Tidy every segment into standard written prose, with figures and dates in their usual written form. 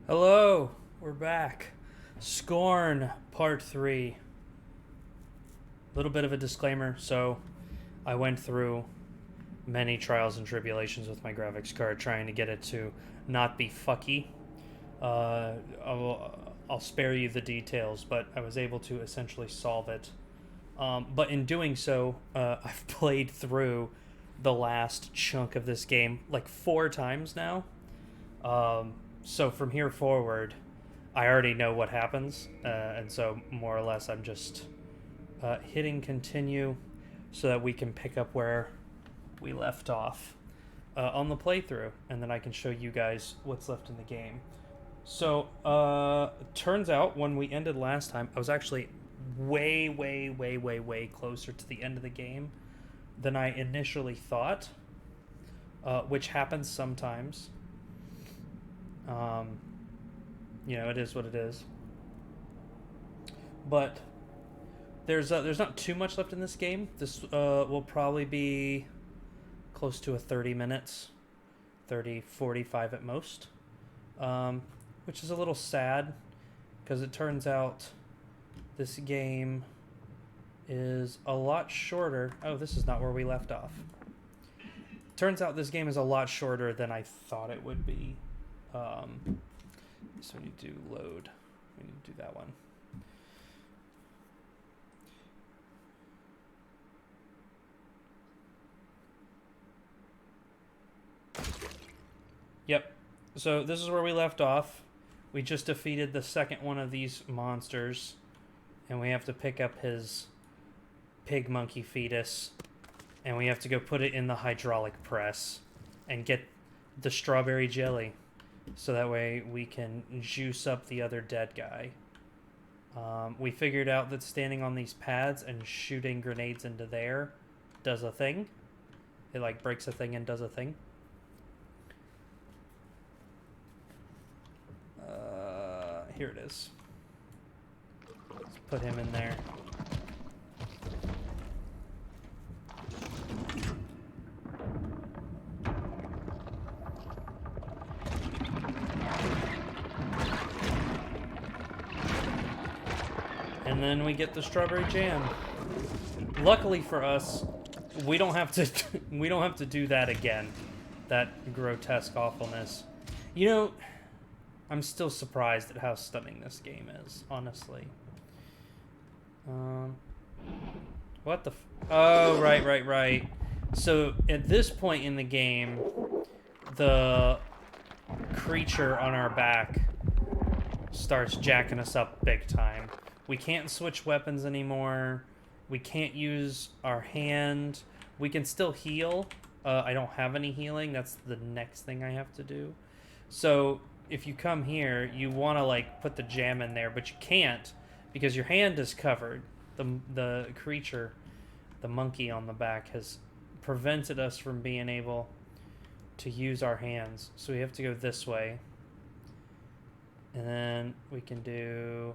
Hello, we're back. Scorn, part 3. Little bit of a disclaimer. So, I went through many trials and tribulations with my graphics card trying to get it to not be fucky. I'll spare you the details, but I was able to essentially solve it. But in doing so, I've played through the last chunk of this game like 4 times now. So from here forward, I already know what happens, and so more or less I'm just hitting continue so that we can pick up where we left off on the playthrough, and then I can show you guys what's left in the game. So, turns out when we ended last time, I was actually way closer to the end of the game than I initially thought, which happens sometimes. It is what it is. But there's not too much left in this game. This will probably be close to a 30 minutes, 30, 45 at most, which is a little sad because it turns out this game is a lot shorter. Oh, this is not where we left off. Turns out this game is a lot shorter than I thought it would be. So we need to load. We need to do that one. Yep. So this is where we left off. We just defeated the second one of these monsters, and we have to pick up his pig monkey fetus, and we have to go put it in the hydraulic press and get the strawberry jelly. So that way we can juice up the other dead guy. We figured out that standing on these pads and shooting grenades into there does a thing. It like breaks a thing and does a thing. Here it is. Let's put him in there. And then we get the strawberry jam. Luckily for us, we don't have to do that again. That grotesque awfulness. You know, I'm still surprised at how stunning this game is, honestly. What the oh, right. So at this point in the game, the creature on our back starts jacking us up big time. We can't switch weapons anymore. We can't use our hand. We can still heal. I don't have any healing. That's the next thing I have to do. So if you come here, you want to like put the jam in there, but you can't because your hand is covered. The creature, the monkey on the back, has prevented us from being able to use our hands. So we have to go this way. And then we can do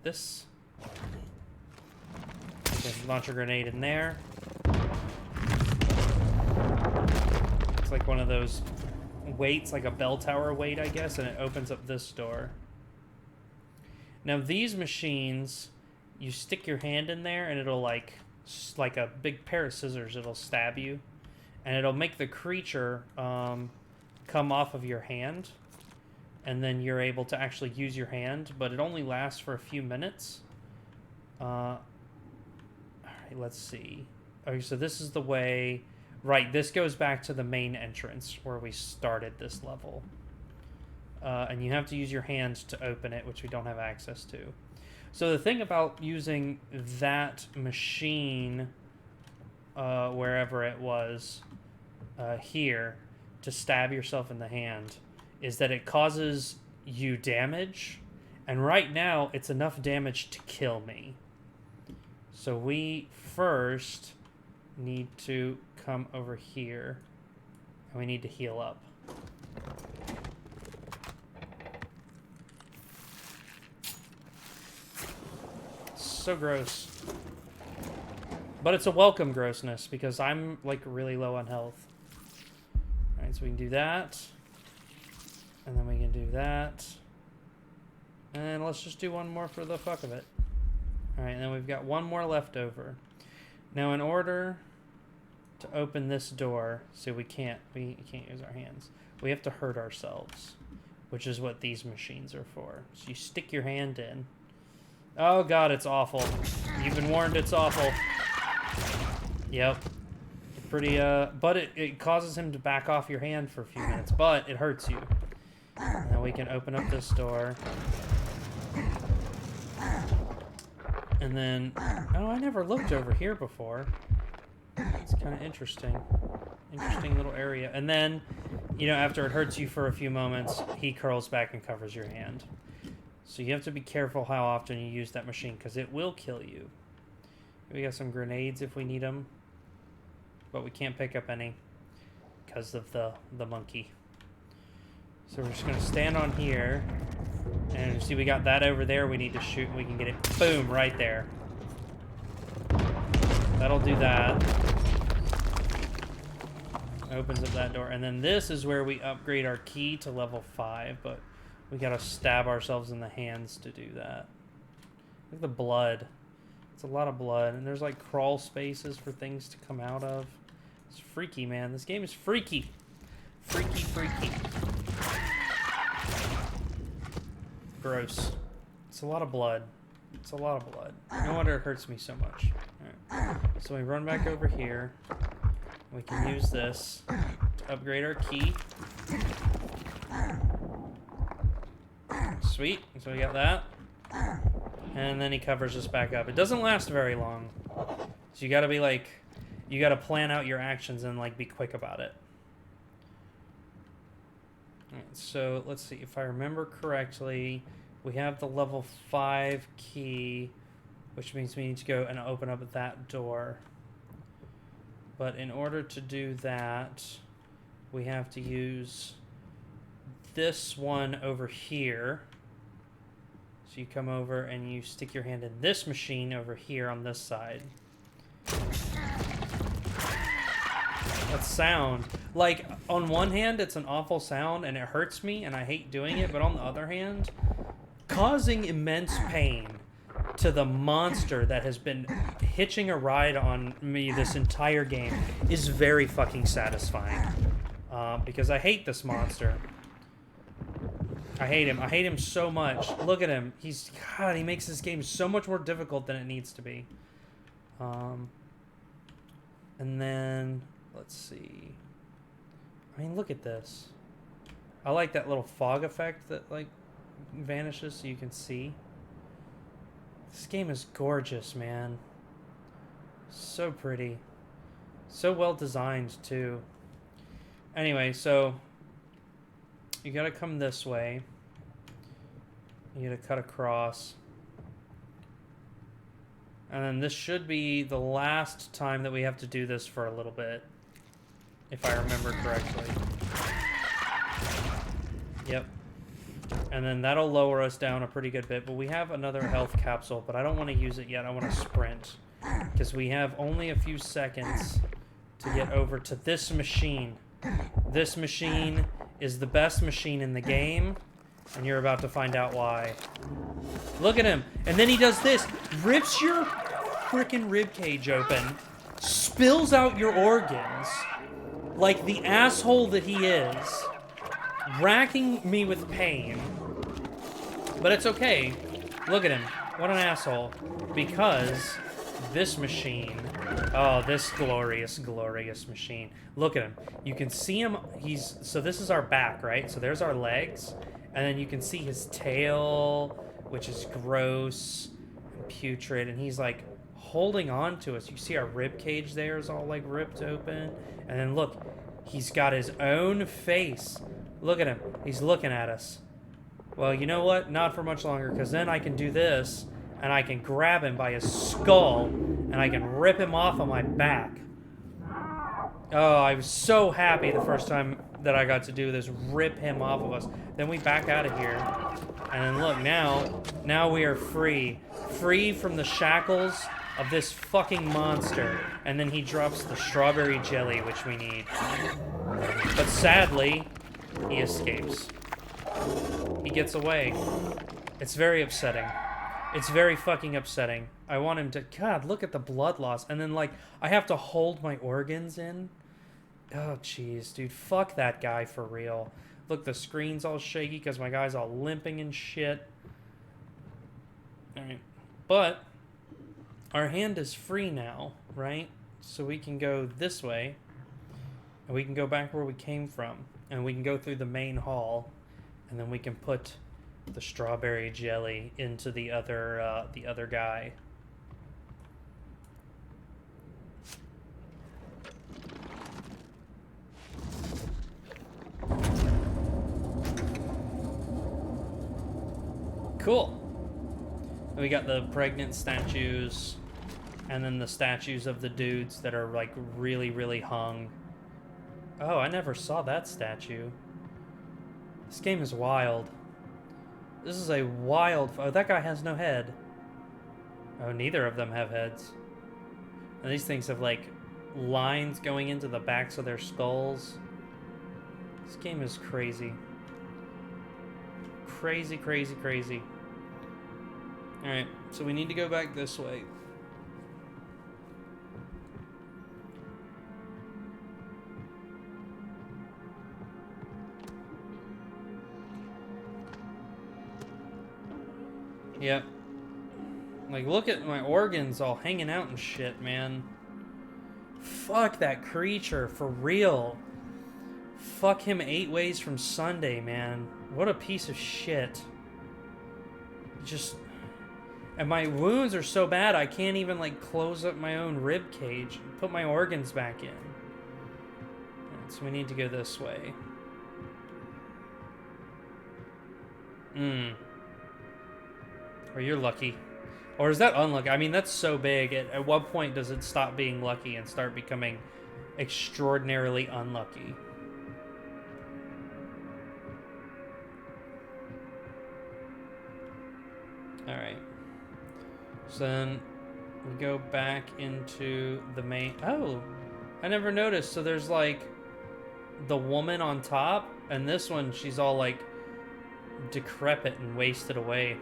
this. Launch a grenade in there. It's like one of those weights, like a bell tower weight, I guess, and it opens up this door. Now these machines, you stick your hand in there and it'll like a big pair of scissors, it'll stab you, and it'll make the creature come off of your hand, and then you're able to actually use your hand, but it only lasts for a few minutes. Alright, let's see. Okay, so this is the way. Right, this goes back to the main entrance where we started this level. And you have to use your hand to open it, which we don't have access to. So the thing about using that machine, wherever it was, here, to stab yourself in the hand, is that it causes you damage, and right now it's enough damage to kill me. So we first need to come over here, and we need to heal up. So gross. But it's a welcome grossness, because I'm like really low on health. Alright, so we can do that. And then we can do that. And let's just do one more for the fuck of it. Alright, and then we've got one more left over. Now in order to open this door, so we can't use our hands. We have to hurt ourselves, which is what these machines are for. So you stick your hand in. Oh god, it's awful. You've been warned, it's awful. Yep. Pretty, but it causes him to back off your hand for a few minutes, but it hurts you. Now we can open up this door. And then, oh, I never looked over here before. It's kind of interesting. Interesting little area. And then, you know, after it hurts you for a few moments, he curls back and covers your hand. So you have to be careful how often you use that machine, because it will kill you. We got some grenades if we need them. But we can't pick up any because of the monkey. So we're just going to stand on here. And see, we got that over there we need to shoot, and we can get it, boom, right there. That'll do that. Opens up that door. And then this is where we upgrade our key to level 5, but we gotta stab ourselves in the hands to do that. Look at the blood. It's a lot of blood, and there's like crawl spaces for things to come out of. It's freaky, man. This game is freaky. Freaky, freaky. Gross. It's a lot of blood. It's a lot of blood. No wonder it hurts me so much. Alright. So we run back over here. We can use this to upgrade our key. Sweet. So we got that. And then he covers us back up. It doesn't last very long. So you gotta be like, you gotta plan out your actions and like be quick about it. Alright, so let's see, if I remember correctly, we have the level 5 key, which means we need to go and open up that door. But in order to do that, we have to use this one over here. So you come over and you stick your hand in this machine over here on this side. That sound. Like, on one hand, it's an awful sound and it hurts me and I hate doing it, but on the other hand, causing immense pain to the monster that has been hitching a ride on me this entire game is very fucking satisfying. Because I hate this monster. I hate him. I hate him so much. Look at him. God, he makes this game so much more difficult than it needs to be. And then, let's see. I mean, look at this. I like that little fog effect that, like, vanishes so you can see. This game is gorgeous, man. So pretty. So well designed, too. Anyway, so you gotta come this way. You gotta cut across. And then this should be the last time that we have to do this for a little bit. If I remember correctly. Yep. And then that'll lower us down a pretty good bit. But we have another health capsule, but I don't want to use it yet. I want to sprint. Because we have only a few seconds to get over to this machine. This machine is the best machine in the game. And you're about to find out why. Look at him. And then he does this. Rips your freaking ribcage open. Spills out your organs. Like the asshole that he is. Racking me with pain. But it's okay. Look at him. What an asshole. Because this machine... Oh, this glorious, glorious machine. Look at him. You can see him. So this is our back, right? So there's our legs. And then you can see his tail, which is gross and putrid. And he's like holding on to us. You see our rib cage there is all like ripped open. And then look, he's got his own face. Look at him. He's looking at us. Well, you know what? Not for much longer, because then I can do this, and I can grab him by his skull, and I can rip him off of my back. Oh, I was so happy the first time that I got to do this, rip him off of us. Then we back out of here. And then look, now we are free. Free from the shackles of this fucking monster. And then he drops the strawberry jelly, which we need. But sadly, he escapes. He gets away. It's very upsetting. It's very fucking upsetting. I want him to... God, look at the blood loss. And then, like, I have to hold my organs in. Oh, jeez, dude. Fuck that guy for real. Look, the screen's all shaky because my guy's all limping and shit. Alright. But, our hand is free now, right? So we can go this way. And we can go back where we came from. And we can go through the main hall. And then we can put the strawberry jelly into the other guy. Cool. We got the pregnant statues, and then the statues of the dudes that are like really, really hung. Oh, I never saw that statue. This game is wild. This is a wild... Oh, that guy has no head. Oh, neither of them have heads. And these things have, like, lines going into the backs of their skulls. This game is crazy. Crazy, crazy, crazy. Alright, so we need to go back this way. Yep. Like, look at my organs all hanging out and shit, man. Fuck that creature, for real. Fuck him 8 ways from Sunday, man. What a piece of shit. Just... And my wounds are so bad, I can't even, like, close up my own rib cage and put my organs back in. Right, so we need to go this way. Or you're lucky. Or is that unlucky? I mean, that's so big. At what point does it stop being lucky and start becoming extraordinarily unlucky? Alright. So then we go back into the main... Oh! I never noticed. So there's like the woman on top, and this one, she's all like decrepit and wasted away.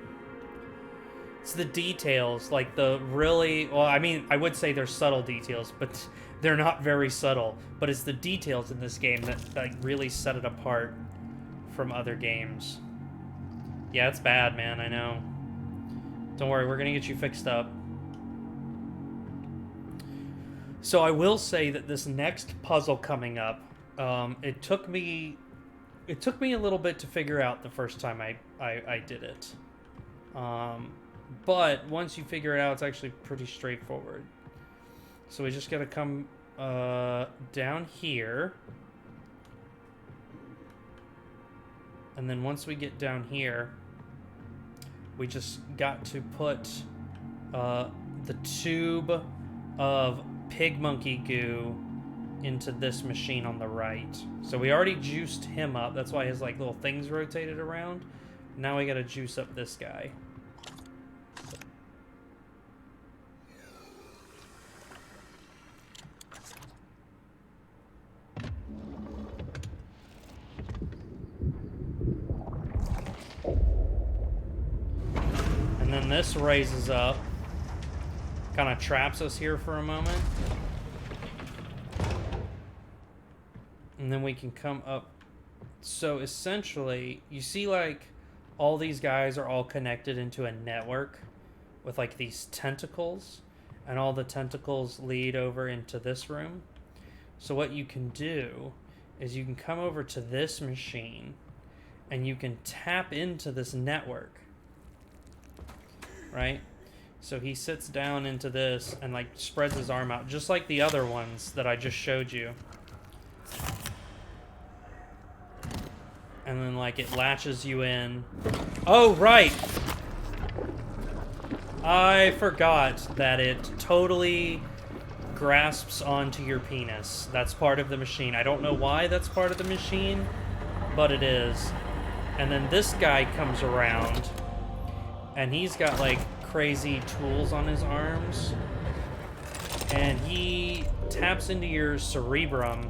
It's the details, like the really... Well, I mean, I would say they're subtle details, but they're not very subtle. But it's the details in this game that like really set it apart from other games. Yeah, it's bad, man, I know. Don't worry, we're gonna get you fixed up. So I will say that this next puzzle coming up, it took me a little bit to figure out the first time I did it. But once you figure it out, it's actually pretty straightforward. So we just gotta come down here. And then once we get down here, we just got to put the tube of pig monkey goo into this machine on the right. So we already juiced him up. That's why his like little things rotated around. Now we gotta juice up this guy. And then this raises up, kind of traps us here for a moment. And then we can come up. So essentially, you see like all these guys are all connected into a network with like these tentacles, and all the tentacles lead over into this room. So what you can do is you can come over to this machine and you can tap into this network, right? So he sits down into this and like spreads his arm out just like the other ones that I just showed you. And then like it latches you in. Oh, right! I forgot that it totally grasps onto your penis. That's part of the machine. I don't know why that's part of the machine, but it is. And then this guy comes around, and he's got like crazy tools on his arms, and he taps into your cerebrum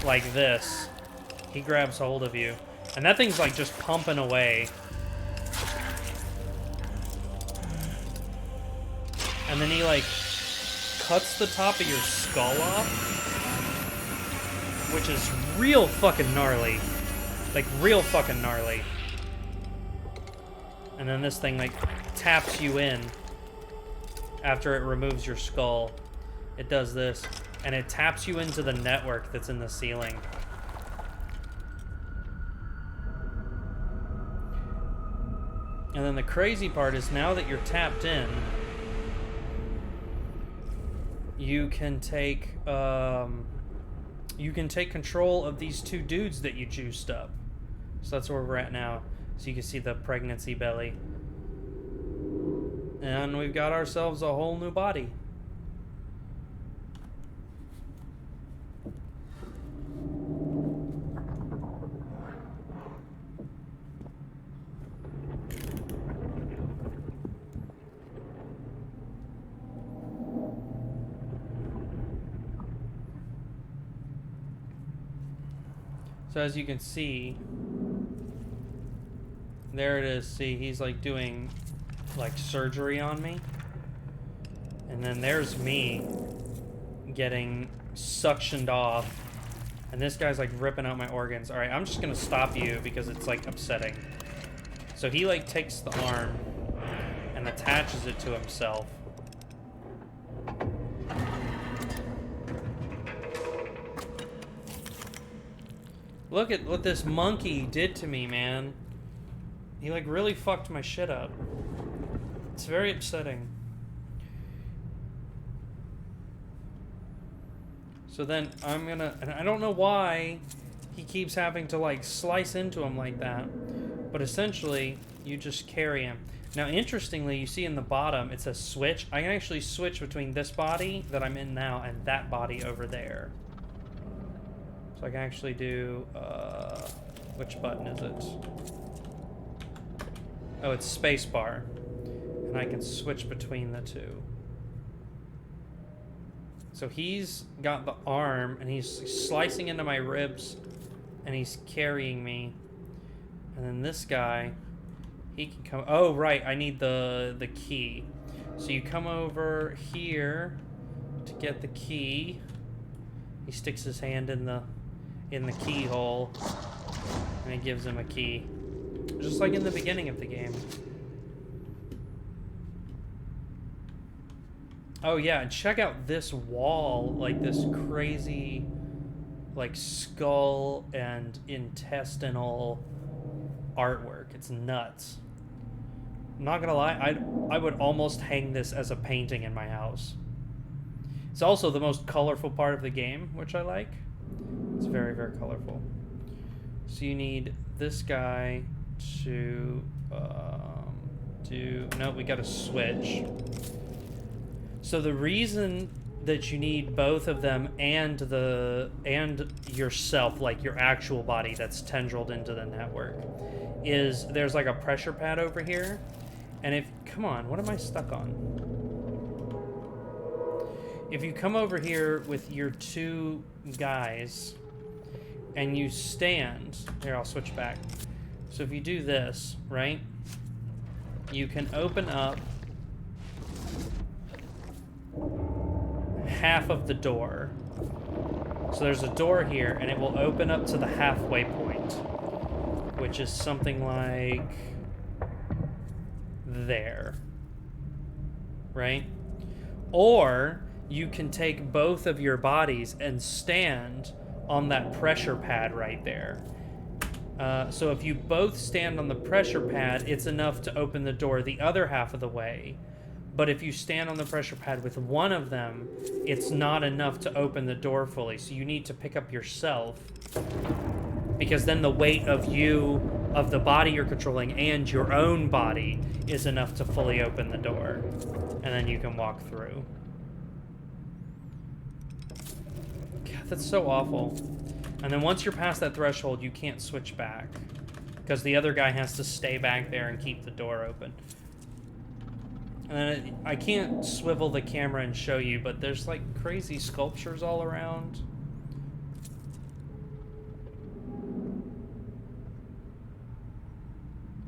like this. He grabs hold of you. And that thing's like just pumping away. And then he like cuts the top of your skull off, which is real fucking gnarly. Like real fucking gnarly. And then this thing like taps you in after it removes your skull. It does this, and it taps you into the network that's in the ceiling. And then the crazy part is now that you're tapped in, you can take control of these two dudes that you juiced up. So that's where we're at now. So you can see the pregnancy belly. And we've got ourselves a whole new body. So as you can see, there it is. See, he's like doing like surgery on me. And then there's me getting suctioned off. And this guy's like ripping out my organs. All right, I'm just gonna stop you because it's like upsetting. So he like takes the arm and attaches it to himself. Look at what this monkey did to me, man. He like really fucked my shit up. It's very upsetting. So then I'm gonna, and I don't know why he keeps having to like slice into him like that, but essentially you just carry him. Now interestingly, you see in the bottom it says switch. I can actually switch between this body that I'm in now and that body over there. So I can actually do, which button is it? Oh, it's spacebar. And I can switch between the two. So he's got the arm, and he's slicing into my ribs, and he's carrying me. And then this guy, he can come, oh right, I need the key. So you come over here to get the key. He sticks his hand in the keyhole, and it gives him a key. Just like in the beginning of the game. Oh yeah, and check out this wall, like this crazy, like skull and intestinal artwork. It's nuts. I'm not gonna lie, I would almost hang this as a painting in my house. It's also the most colorful part of the game, which I like. It's very, very colorful. So you need this guy to no, we gotta switch. So the reason that you need both of them and yourself, like your actual body that's tendrilled into the network, is there's like a pressure pad over here. And if, come on, what am I stuck on? If you come over here with your two guys and you stand, here, I'll switch back. So if you do this, right, you can open up half of the door. So there's a door here, and it will open up to the halfway point, which is something like there, right? Or you can take both of your bodies and stand on that pressure pad right there. So if you both stand on the pressure pad, it's enough to open the door the other half of the way. But if you stand on the pressure pad with one of them, it's not enough to open the door fully. So you need to pick up yourself, because then the weight of you, of the body you're controlling, and your own body is enough to fully open the door. And then you can walk through. God, that's so awful. And then once you're past that threshold, you can't switch back, because the other guy has to stay back there and keep the door open. And then I can't swivel the camera and show you, but there's like crazy sculptures all around.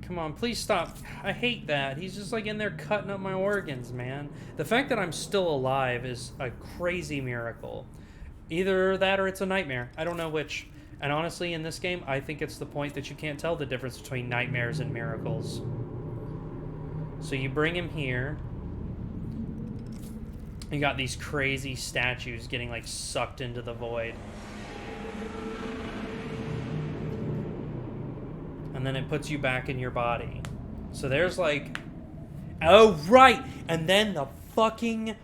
Come on, please stop. I hate that. He's just like in there cutting up my organs, man. The fact that I'm still alive is a crazy miracle. Either that or it's a nightmare. I don't know which. And honestly, in this game, I think it's the point that you can't tell the difference between nightmares and miracles. So you bring him here. You got these crazy statues getting like sucked into the void. And then it puts you back in your body. So there's like... Oh, right! And then the fucking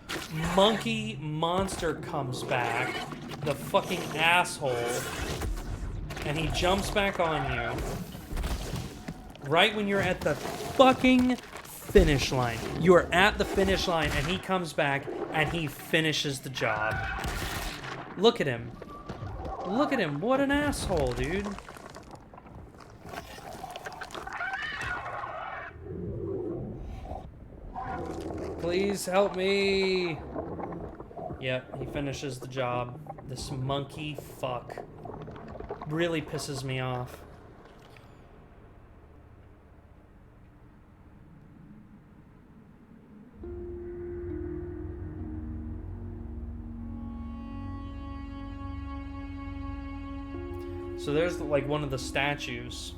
monkey monster comes back. The fucking asshole. And he jumps back on you. Right when you're at the fucking finish line. You are at the finish line and he comes back and he finishes the job. Look at him. Look at him. What an asshole, dude. Please help me. Yep, he finishes the job. This monkey fuck really pisses me off. So there's like one of the statues.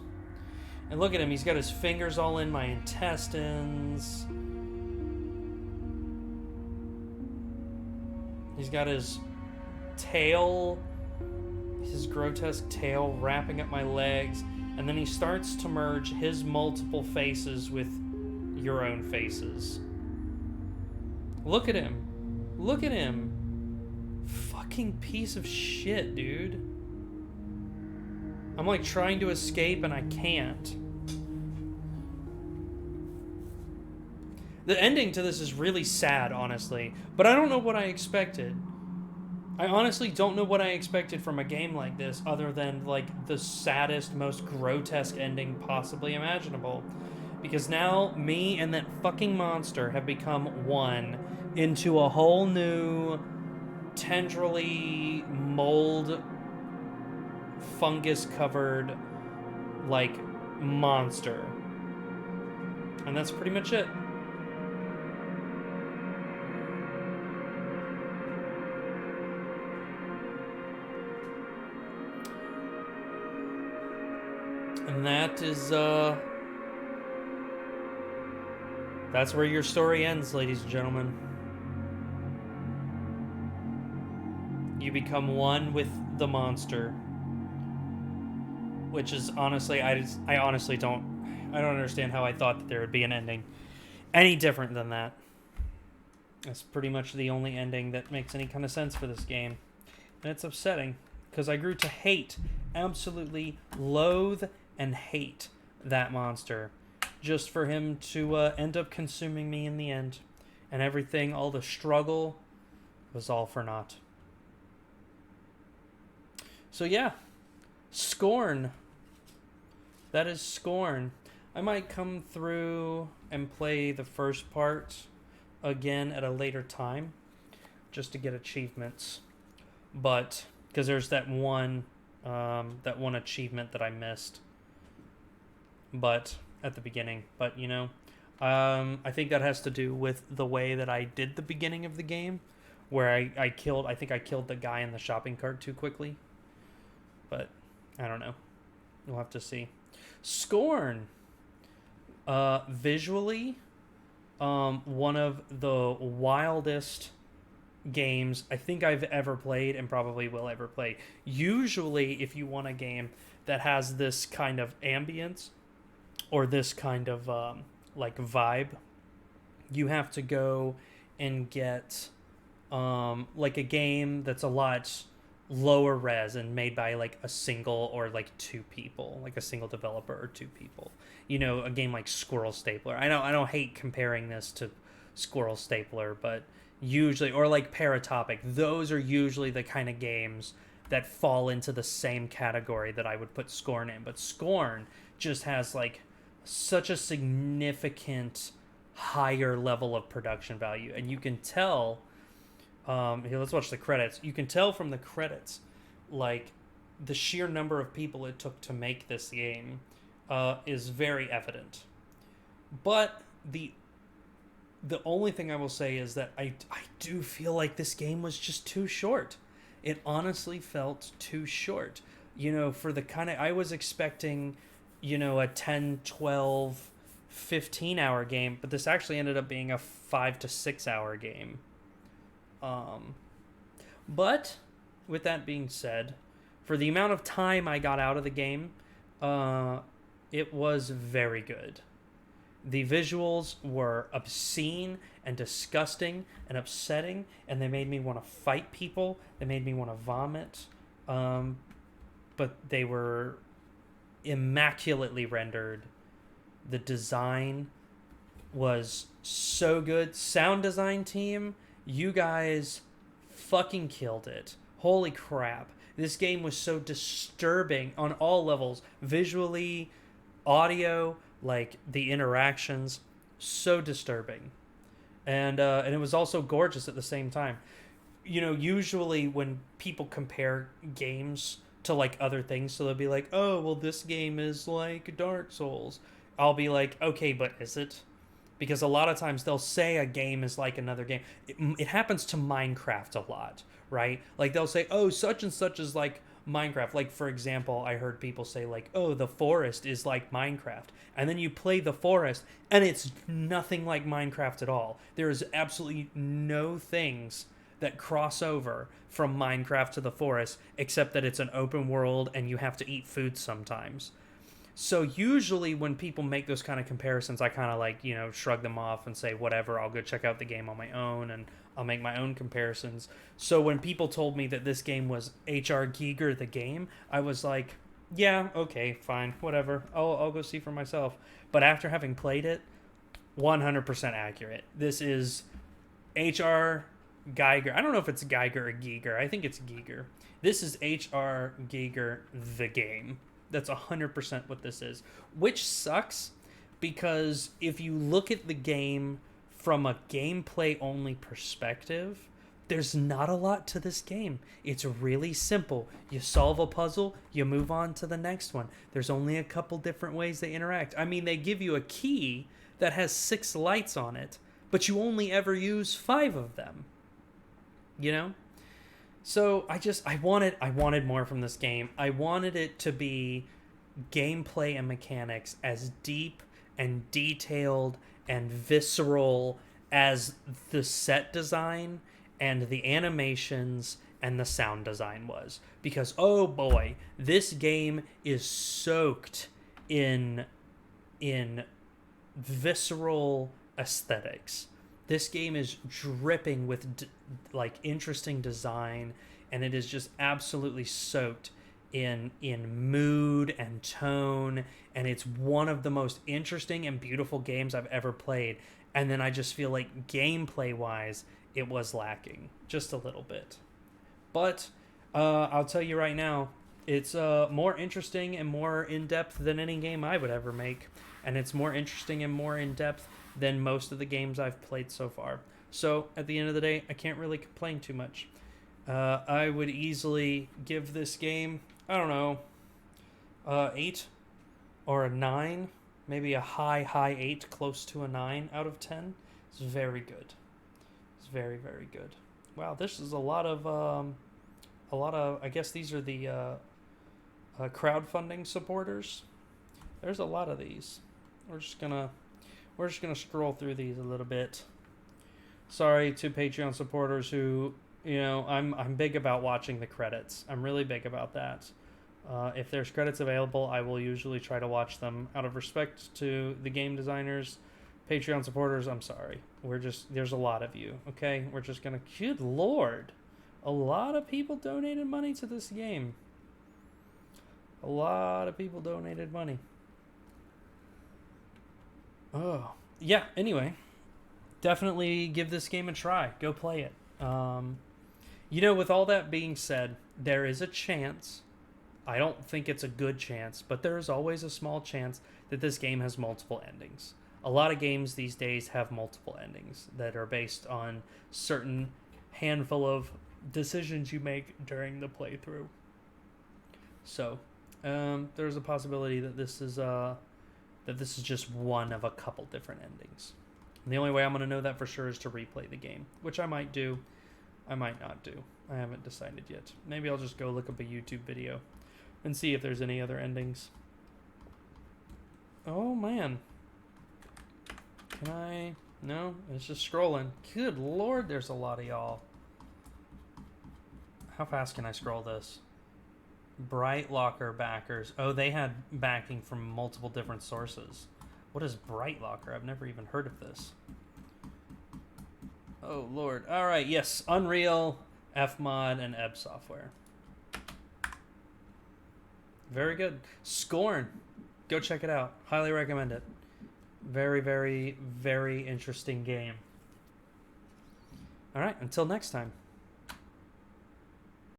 And look at him, he's got his fingers all in my intestines. He's got his tail, his grotesque tail wrapping up my legs, and then he starts to merge his multiple faces with your own faces. Look at him. Look at him. Fucking piece of shit, dude. I'm like trying to escape and I can't. The ending to this is really sad, honestly, but I don't know what I expected. I honestly don't know what I expected from a game like this other than like the saddest, most grotesque ending possibly imaginable. Because now me and that fucking monster have become one into a whole new tendrily mold fungus covered like monster. And that's pretty much it. And that is, that's where your story ends, ladies and gentlemen. You become one with the monster. Which is, honestly, I honestly don't understand how I thought that there would be an ending any different than that. That's pretty much the only ending that makes any kind of sense for this game. And it's upsetting, because I grew to hate, absolutely loathe and hate that monster, just for him to end up consuming me in the end. And everything, all the struggle, was all for naught. So yeah, Scorn. That is Scorn. I might come through and play the first part again at a later time, just to get achievements. But, because there's that one achievement that I missed. But at the beginning, but you know, I think that has to do with the way that I did the beginning of the game, where I think I killed the guy in the shopping cart too quickly. But I don't know. We'll have to see. Scorn, visually, one of the wildest games I think I've ever played and probably will ever play. Usually, if you want a game that has this kind of ambience or this kind of like vibe, you have to go and get like a game that's a lot lower res and made by like a single or like two people, like a single developer or two people. You know, a game like Squirrel Stapler. I don't hate comparing this to Squirrel Stapler, but usually, or like Paratopic, those are usually the kind of games that fall into the same category that I would put Scorn in. But Scorn just has like such a significant higher level of production value, and you can tell. Here, let's watch the credits. You can tell from the credits, like, the sheer number of people it took to make this game. is very evident. But the only thing I will say is that I do feel like this game was just too short. It honestly felt too short. For the kind of, I was expecting, a 10, 12, 15 hour game, but this actually ended up being a 5 to 6 hour game. But with that being said, for the amount of time I got out of the game, it was very good. The visuals were obscene and disgusting and upsetting, and they made me want to fight people. They made me want to vomit. But they were immaculately rendered. The design was so good. Sound design team, you guys fucking killed it. Holy crap. This game was so disturbing on all levels. Visually, audio, like the interactions, so disturbing. And it was also gorgeous at the same time. Usually when people compare games to like other things, so they'll be like, oh, well, this game is like Dark Souls. I'll be like, okay, but is it? Because a lot of times they'll say a game is like another game. It happens to Minecraft a lot, right? Like they'll say, oh, such and such is like Minecraft. Like, for example, I heard people say like, oh, the forest is like Minecraft. And then you play the forest and it's nothing like Minecraft at all. There is absolutely no things that cross over from Minecraft to the forest, except that it's an open world and you have to eat food sometimes. So usually when people make those kind of comparisons, I kind of like, shrug them off and say, whatever, I'll go check out the game on my own and I'll make my own comparisons. So when people told me that this game was H.R. Giger the game, I was like, yeah, okay, fine, whatever. I'll go see for myself. But after having played it, 100% accurate. This is H.R. Giger. I don't know if it's Geiger or Giger. I think it's Giger. This is H.R. Giger the game. That's 100% what this is. Which sucks, because if you look at the game from a gameplay-only perspective, there's not a lot to this game. It's really simple. You solve a puzzle, you move on to the next one. There's only a couple different ways they interact. I mean, they give you a key that has 6 lights on it, but you only ever use 5 of them. So I wanted more from this game. I wanted it to be gameplay and mechanics as deep and detailed and visceral as the set design and the animations and the sound design was. Because, oh boy, this game is soaked in visceral aesthetics. This game is dripping with interesting design, and it is just absolutely soaked in mood and tone, and it's one of the most interesting and beautiful games I've ever played. And then I just feel like gameplay wise it was lacking just a little bit. But I'll tell you right now, it's more interesting and more in-depth than any game I would ever make, and it's more interesting and more in-depth than most of the games I've played so far. So at the end of the day, I can't really complain too much. I would easily give this game, I don't know, 8 or a 9, maybe a high 8, close to a 9 out of 10. It's very good. It's very, very good. Wow, this is a lot of, I guess these are the crowdfunding supporters. There's a lot of these. We're just gonna scroll through these a little bit. Sorry to Patreon supporters who, I'm big about watching the credits. I'm really big about that. If there's credits available, I will usually try to watch them out of respect to the game designers. Patreon supporters, I'm sorry. There's a lot of you, okay? We're just gonna, good lord. A lot of people donated money to this game. A lot of people donated money. Oh, yeah, anyway. Definitely give this game a try. Go play it. With all that being said, there is a chance, I don't think it's a good chance, but there is always a small chance that this game has multiple endings. A lot of games these days have multiple endings that are based on certain handful of decisions you make during the playthrough. So, There's a possibility that this is just one of a couple different endings. And the only way I'm going to know that for sure is to replay the game, which I might do. I might not do. I haven't decided yet. Maybe I'll just go look up a YouTube video and see if there's any other endings. Oh, man. Can I... No, it's just scrolling. Good lord, there's a lot of y'all. How fast can I scroll this? Bright Locker backers. Oh, they had backing from multiple different sources. What is Bright Locker? I've never even heard of this. Oh, lord. All right, yes. Unreal, Fmod, and Ebb Software. Very good. Scorn. Go check it out. Highly recommend it. Very, very, very interesting game. All right, until next time.